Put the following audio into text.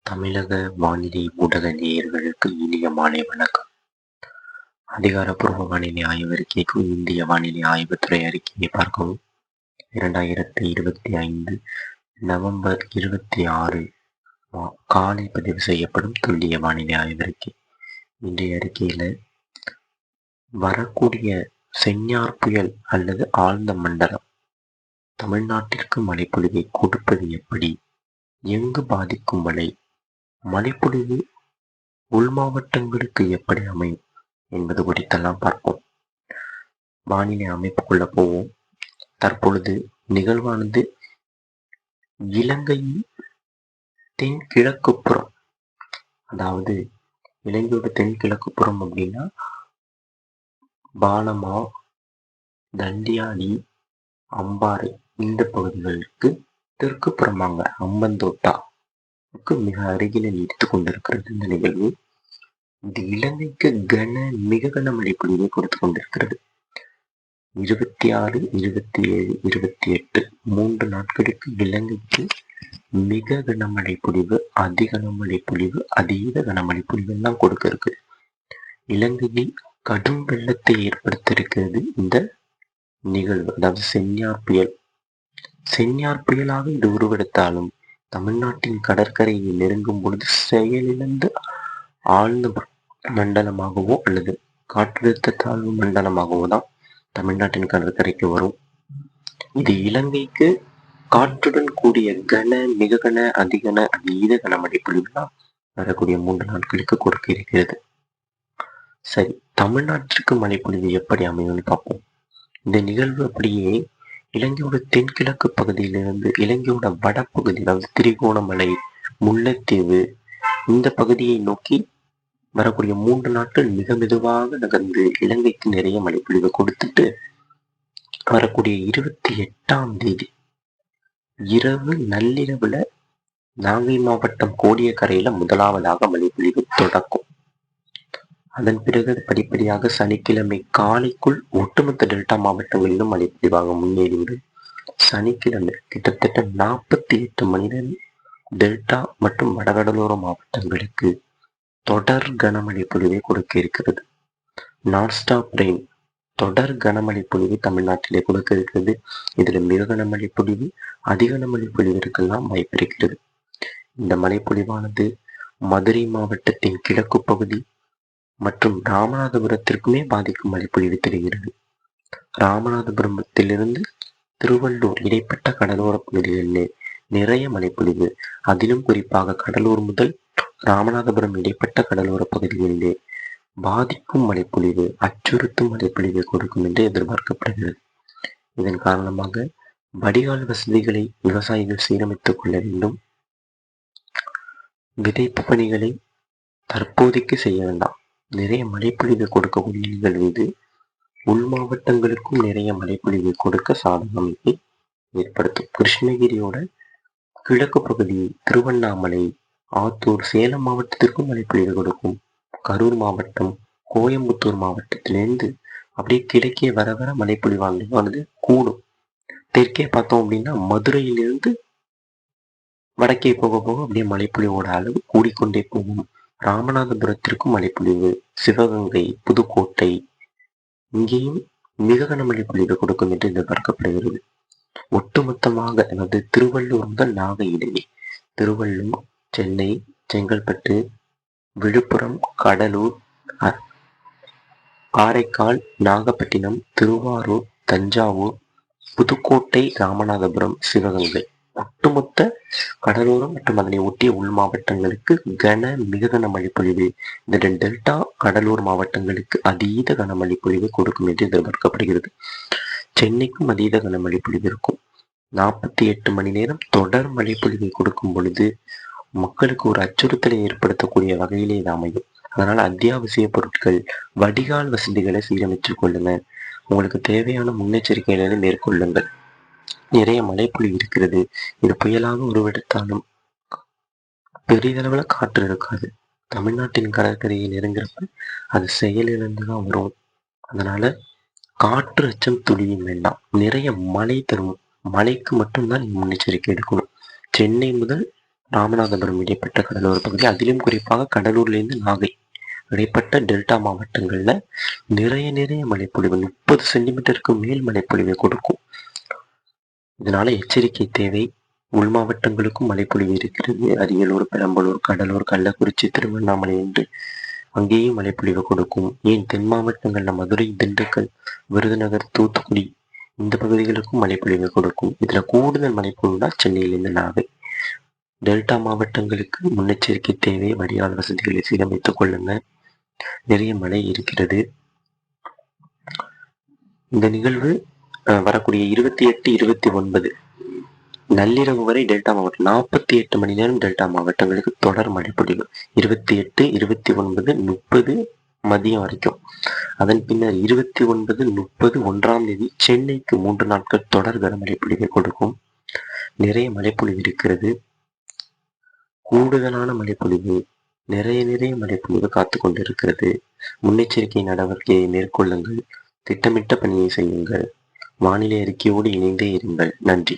தமிழக வானிலை ஊடக நேயர்களுக்கு இனிய மாலை வணக்கம். அதிகாரப்பூர்வ வானிலை ஆய்வறிக்கைக்கு இந்திய வானிலை ஆய்வுத்துறை அறிக்கையை பார்க்கவும். 2025 நவம்பர் 26 காலை பதிவு செய்யப்படும் துல்லிய வானிலை ஆய்வறிக்கை. இன்றைய அறிக்கையில வரக்கூடிய செஞ்ஞார் புயல் அல்லது ஆழ்ந்த மண்டலம் தமிழ்நாட்டிற்கு மழைப்பொழிவை கொடுப்பது எப்படி, எங்கு பாதிக்கும் மழைப்பொழிவு உள் மாவட்டங்களுக்கு எப்படி அமையும் என்பது குறித்தெல்லாம் பார்ப்போம். வானிலை அமைப்புக்குள்ள போவோம். தற்பொழுது நிகழ்வானது இலங்கையின் தென்கிழக்கு புறம், அதாவது இலங்கையோட தென்கிழக்கு புறம் அப்படின்னா பாலமா, தண்டியாடி, அம்பாறை இந்த பகுதிகளுக்கு தெற்கு புறமாங்க அம்பந்தோட்டாவுக்கு மிக அருகில் நீடித்து கொண்டிருக்கிறது இந்த நிகழ்வு. இந்த இலங்கைக்கு மிக கனமழை பொழிவை கொடுத்து கொண்டிருக்கிறது. 26, 27, 28 3 நாட்களுக்கு இலங்கைக்கு மிக கனமழை பொழிவு, அதிகனமழை பொழிவு, அதீத கனமழை பொழிவு எல்லாம் கொடுக்க இருக்கு. இலங்கையில் கடும் வெள்ளத்தை ஏற்படுத்த இருக்கிறது இந்த நிகழ்வு, அதாவது செஞ்ஞார் புயல். செஞ்ஞார் புயலாக இது உருவெடுத்தாலும் தமிழ்நாட்டின் கடற்கரையை நெருங்கும் பொழுது செயலிழந்து ஆழ்ந்த மண்டலமாகவோ அல்லது காற்றழுத்த தாழ்வு மண்டலமாகவோ தான் தமிழ்நாட்டின் கடற்கரைக்கு வரும். இது இலங்கைக்கு காற்றுடன் கூடிய மிக கன, அதிகன, அதீத கனமழை பொழிவுதான் வரக்கூடிய 3 நாட்களுக்கு கொடுக்க இருக்கிறது. சரி, தமிழ்நாட்டிற்கு மழைப்பொழிவு எப்படி அமையும்னு பார்ப்போம். இந்த நிகழ்வு அப்படியே இலங்கையோட தென்கிழக்கு பகுதியிலிருந்து இலங்கையோட வடப்பகுதி, அதாவது திரிகோணமலை, முல்லைத்தீவு இந்த பகுதியை நோக்கி வரக்கூடிய 3 நாட்கள் மிக மெதுவாக நகர்ந்து இலங்கைக்கு நிறைய மழைப்பொழிவு கொடுத்துட்டு வரக்கூடிய 28ஆம் தேதி இரவு நள்ளிரவுல நாகை மாவட்டம் கோடியக்கரையில முதலாவதாக மழைப்பொழிவு தொடக்கும். அதன் பிறகு படிப்படியாக சனிக்கிழமை காலைக்குள் ஒட்டுமொத்த டெல்டா மாவட்டங்களிலும் மழைப்பொழிவாக முன்னேறிவிடும். சனிக்கிழமை கிட்டத்தட்ட 48 மணி நேரம் டெல்டா மற்றும் வடகடலோர மாவட்டங்களுக்கு தொடர் கனமழை பொழிவை கொடுக்க இருக்கிறது. நான்ஸ்டாப் ரெயின், தொடர் கனமழை பொழிவு தமிழ்நாட்டிலே கொடுக்க இருக்கிறது. இதுல மிக கனமழை பொழிவு, அதிகனமழை பொழிவிற்கெல்லாம் வாய்ப்பு இருக்கிறது. இந்த மழைப்பொழிவானது மதுரை மாவட்டத்தின் கிழக்கு பகுதி மற்றும் ராமநாதபுரத்திற்குமே பாதிக்கும் மழைப்பொழிவு தெரிகிறது. ராமநாதபுரத்திலிருந்து திருவள்ளூர் இடைப்பட்ட கடலோர பகுதிகளிலே நிறைய மழைப்பொழிவு, அதிலும் குறிப்பாக கடலூர் முதல் ராமநாதபுரம் இடைப்பட்ட கடலோர பகுதிகளிலே பாதிக்கும் மழைப்பொழிவு, அச்சுறுத்தும் மழைப்பொழிவை கொடுக்கும் என்று எதிர்பார்க்கப்படுகிறது. இதன் காரணமாக வடிகால் வசதிகளை விவசாயிகள் சீரமைத்துக் கொள்ள வேண்டும். விதைப்பு பணிகளை தற்போதைக்கு செய்ய வேண்டாம். நிறைய மழைப்பொழிவை கொடுக்கக்கூடிய நிகழ்வு இது. உள் மாவட்டங்களுக்கும் நிறைய மழைப்பொழிவை கொடுக்க சாதகமையை ஏற்படுத்தும். கிருஷ்ணகிரியோட கிழக்கு பகுதி, திருவண்ணாமலை, ஆத்தூர், சேலம் மாவட்டத்திற்கும் மழைப்பொழிவு கொடுக்கும். கரூர் மாவட்டம், கோயம்புத்தூர் மாவட்டத்திலிருந்து அப்படியே கிழக்கே வர வர மழைப்பொழிவானது கூடும். தெற்கே பார்த்தோம் அப்படின்னா மதுரையிலிருந்து வடக்கே போக போக அப்படியே மழைப்பொழிவோட அளவு கூடிக்கொண்டே போகும். ராமநாதபுரத்திற்கும் மழைப்பொழிவு, சிவகங்கை, புதுக்கோட்டை இங்கேயும் மிக கனமழை பொழிவு கொடுக்கும் என்று எதிர்பார்க்கப்படுகிறது. ஒட்டுமொத்தமாக, அதாவது திருவள்ளூர் முதல் நாகை இடையே, திருவள்ளூர், சென்னை, செங்கல்பட்டு, விழுப்புரம், கடலூர், காரைக்கால், நாகப்பட்டினம், திருவாரூர், தஞ்சாவூர், புதுக்கோட்டை, ராமநாதபுரம், சிவகங்கை ஒட்டுமொத்த கடலோரம் மற்றும் அதனை ஒட்டிய உள் மாவட்டங்களுக்கு மிக கனமழை பொழிவு, இந்த டெல்டா கடலூர் மாவட்டங்களுக்கு அதீத கனமழை பொழிவு கொடுக்கும் என்று எதிர்பார்க்கப்படுகிறது. சென்னைக்கும் அதீத கனமழை பொழிவு இருக்கும். 48 மணி நேரம் தொடர் மழை பொழிவை கொடுக்கும் பொழுது மக்களுக்கு ஒரு அச்சுறுத்தலை ஏற்படுத்தக்கூடிய வகையிலே இது அமையும். அதனால அத்தியாவசிய பொருட்கள், வடிகால் வசதிகளை சீரமைத்துக் கொள்ளுங்க. உங்களுக்கு தேவையான முன்னெச்சரிக்கைகளை மேற்கொள்ளுங்கள். நிறைய மழைப்பொழிவு இருக்கிறது. இது புயலாக உருவெடுத்தாலும் பெரிதளவுல காற்று இருக்காது. தமிழ்நாட்டின் கடற்கரையை நெருங்குறப்ப அது செயலிழந்துதான் வரும். அதனால காற்று அச்சம் துளியும் வேண்டாம். நிறைய மழை தரும் மழைக்கு மட்டும்தான் முன்னெச்சரிக்கை எடுக்கணும். சென்னை முதல் ராமநாதபுரம் இடைப்பட்ட கடலோர பகுதி, அதிலும் குறிப்பாக கடலூர்லேருந்து நாகை இடைப்பட்ட டெல்டா மாவட்டங்கள்ல நிறைய மழைப்பொழிவு 30 சென்டிமீட்டருக்கு மேல் மழைப்பொழிவை கொடுக்கும். இதனால எச்சரிக்கை தேவை. உள் மாவட்டங்களுக்கும் மழைப்பொழிவு இருக்கிறது. அரியலூர், பெரம்பலூர், கடலூர், கள்ளக்குறிச்சி, திருவண்ணாமலை என்று அங்கேயும் மழைப்பொழிவு கொடுக்கும். ஏன் தென் மாவட்டங்கள்ல மதுரை, திண்டுக்கல், விருதுநகர், தூத்துக்குடி இந்த பகுதிகளுக்கும் மழைப்பொழிவு கொடுக்கும். இதுல கூடுதல் மழைப்பொழிவுனா சென்னையிலிருந்து நாகை. டெல்டா மாவட்டங்களுக்கு முன்னெச்சரிக்கை தேவை. வடிகால் வசதிகளை சீரமைத்துக் கொள்ளுங்க. நிறைய மழை இருக்கிறது. இந்த நிகழ்வு வரக்கூடிய 28, 29 நள்ளிரவு வரை டெல்டா மாவட்டம் 48 மணி நேரம் டெல்டா மாவட்டங்களுக்கு தொடர் மழைப்பொழிவு. 28, 29, 30 மதியம் வரைக்கும். அதன் பின்னர் 29, 30 1ஆம் தேதி சென்னைக்கு 3 நாட்கள் தொடர் கனமழை பொழிவை கொடுக்கும். நிறைய மழைப்பொழிவு இருக்கிறது. கூடுதலான மழைப்பொழிவு, நிறைய மழைப்பொழிவு காத்து கொண்டிருக்கிறது. முன்னெச்சரிக்கை நடவடிக்கையை மேற்கொள்ளுங்கள். திட்டமிட்ட பணியை செய்யுங்கள். வானிலை அறிக்கையோடு இணைந்தே இருங்கள். நன்றி.